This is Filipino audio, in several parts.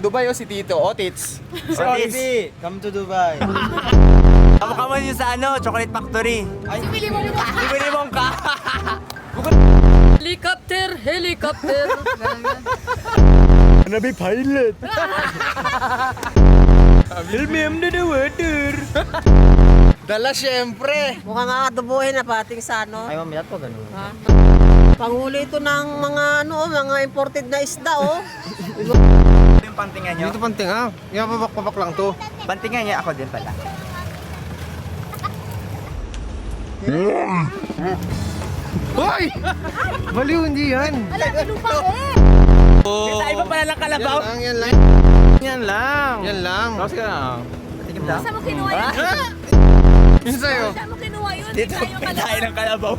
Dubai o si Tito? O, Tits? Si Otis, come to Dubai. Kamukha mo yun sa ano, Chocolate Factory. Si Willy Wonka. Si Willy Wonka. Helicopter, helicopter. Nabi pilot. Tell me I'm the water. Dala syempre. Mukhang aadobohin na pating sa ano. Ay, mamaya po ganun. Ha? Panghuli ito ng mga imported na isda, oh. Yung pantingan nyo. Dito panting ha. Yung pabak lang to. Pantingan niya ako din pala. Hoy! Baliw, hindi yan. Alam, pinupa eh. Kita iba pala lang kalabaw. Yan lang. Yan lang. Yan lang. Kasi ka na. Tingin daw. Saan mo kinuha yun? Yun sa'yo. Saan mo kinuha yun? Dito, tayo ng kalabaw.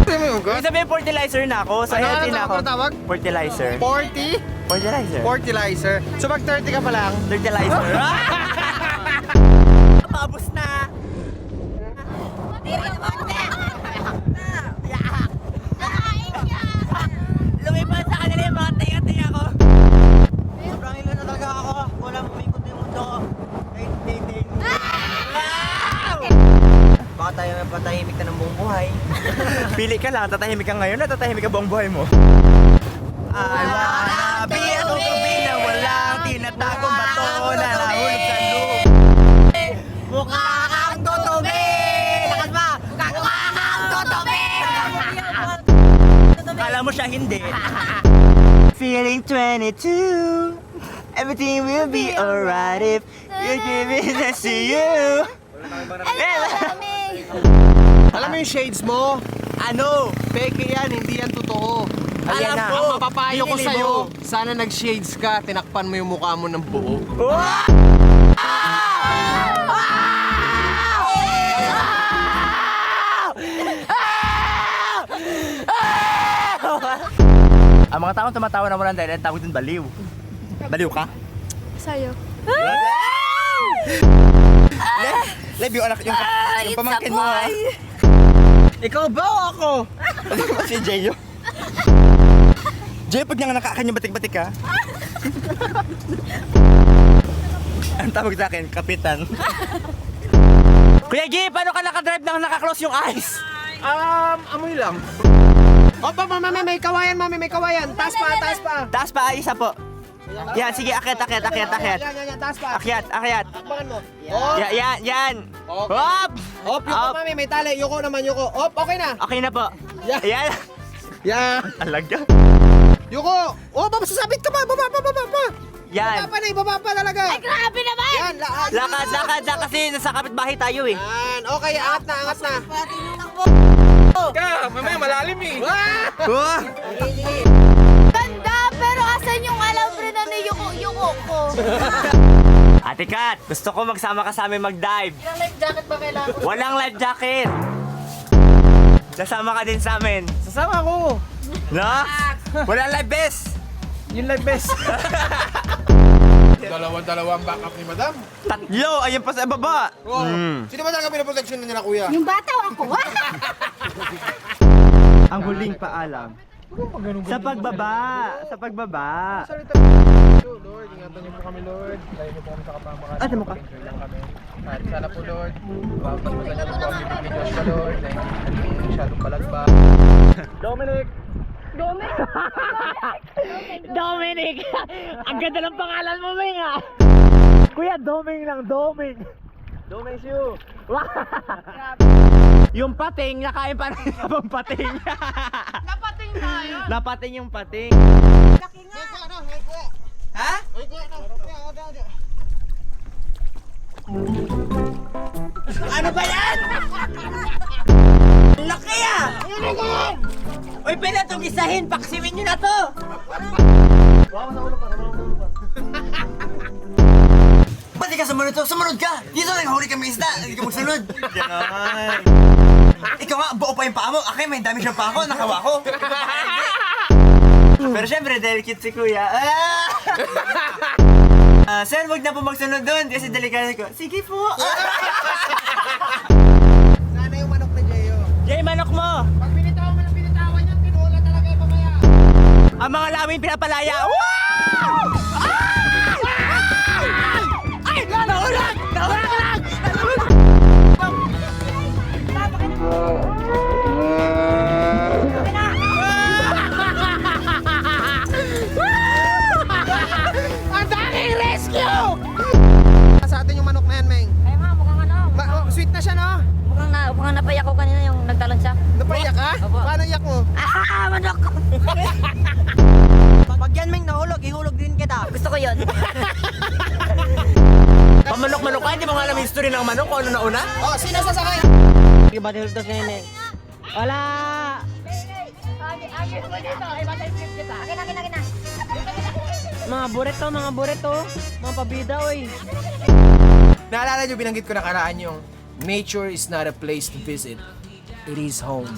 Ano mo yung Ibig sabihin, fertilizer na ako. Sa healthy na ako. tawag? Fertilizer. 40? Fertilizer. Fertilizer. So mag 30 ka pa lang. Fertilizer. Tapos na. Lumipas sa kanila yung mga tinga-tinga ko. Sobrang ilo na talaga ako. Walang umikot yung mundo ko. Kahit dating. Baka tayo may patahimik ka ng buong buhay. Pili ka lang, tatahimik ka ngayon at tatahimik ka buong buhay mo. I wanna be a tutubi na walang tinatagong bato na nahulog sa loob. Mukha kang tutubi! Lakas ba? Mukha kang tutubi! Kala mo siya hindi. Feeling 22. Everything will be alright if you give it to you. Alam mo yung shades mo? Ano? Fake yan, hindi yan totoo. Alam Alam ko. Ang mapapayo ko Binili sa'yo, mo. sana nag-shades ka, tinakpan mo yung mukha mo ng buo. Ang mga taong tumatawa na walang dahil, ang tawag din baliw. Baliw ka? Sa'yo. Lev, yung anak, yung pamangkin mo ha. Ikaw ba o ako? Ano ba si Jeyo? Jeyo, pag nang nakakakan yung batik-batik ka. Ang tawag sa akin, kapitan. Kuya G, paano ka nakadrive nang nakaklose yung eyes? Amoy lang. Opa, mami, may kawayan, mami, may kawayan. Taas pa, taas pa. Taas pa, isa po. Yan, sige, akyat. Yan, taas pa. Akyat. Takbakan mo. Oh, Yan. Okay. Hop! Op, yuko, Up. mami, may tali. Yuko naman, yuko. Op, okay na. Okay na po. Yeah. Yan. Yan. Alaga. Yuko. Oh, masasabit ka pa. Baba. Yan. Ibaba pa talaga. Ay, grabe naman! Yan, lahat. Lakad kasi nasa kapitbahay tayo eh. Yan. Okay, angat na. Ka, mamaya malalim eh. Wah! Ganda, pero asan yung alambre na niyuko ko? Ate Kat, gusto ko magsama ka sa amin mag-dive. Yung life jacket ba kailangan? Walang life jacket. Sasama ka din sa amin. Sasama ko. No? Walang life vest. Yung live best. Dalawang backup ni madam. Tatlo, ayun pa sa baba. Oh. Sino ba talaga pinaproteksyon nila, kuya? Yung bata o ako? Ang huling paalam. Sa pagbaba. Lord, ingatan niyo po kami, Lord. Dahil niyo po kami sa kapamakan. Ano mo ka? Picture lang kami. At sana po, Lord, pagpatuloy niyo po kami ni Joshua, Lord. Dahil hindi masyadong palagba. Dominic! Ang ganda ng pangalan mo, Ming ah! Kuya, Doming lang, Doming. Doming shoe. Yung pating, nakain pa rin sabang pating. Napating na yun. Napating yung pating. Laki nga. Ha? Ano ba yan? Laki ah! Uy, pwede itong isahin, paksimin nyo na to! Ba't di ka sumunod to? Sumunod ka! Dito naghahuli kami isda, hindi ka magsunod! Ganon! Ikaw nga, buo pa yung paa mo. Akin, may dami siyang paa ko, nakawa ko. Pero syempre, dahil cute si kuya. Sir, wag na po magsunod doon kasi delikado ko. Sige po! Sana yung manok ni Jeyo. Jay, manok mo! Pag binitawan mo ng binitawan niya, pinuula talaga yung mamaya. Ang mga lamin pinapalaya. Wow! Pag yan Ming nahulog, ihulog din kita. Gusto ko yun. Pamanok-manok ka, hindi mo nga alam yung history ng manok kung ano nauna? Oh, sino sasakay? Sige ba nilultos na yun eh? Wala! Mga burrito, mga pabida, oy. Naalala nyo, binanggit ko nakaraan yung nature is not a place to visit. It is home.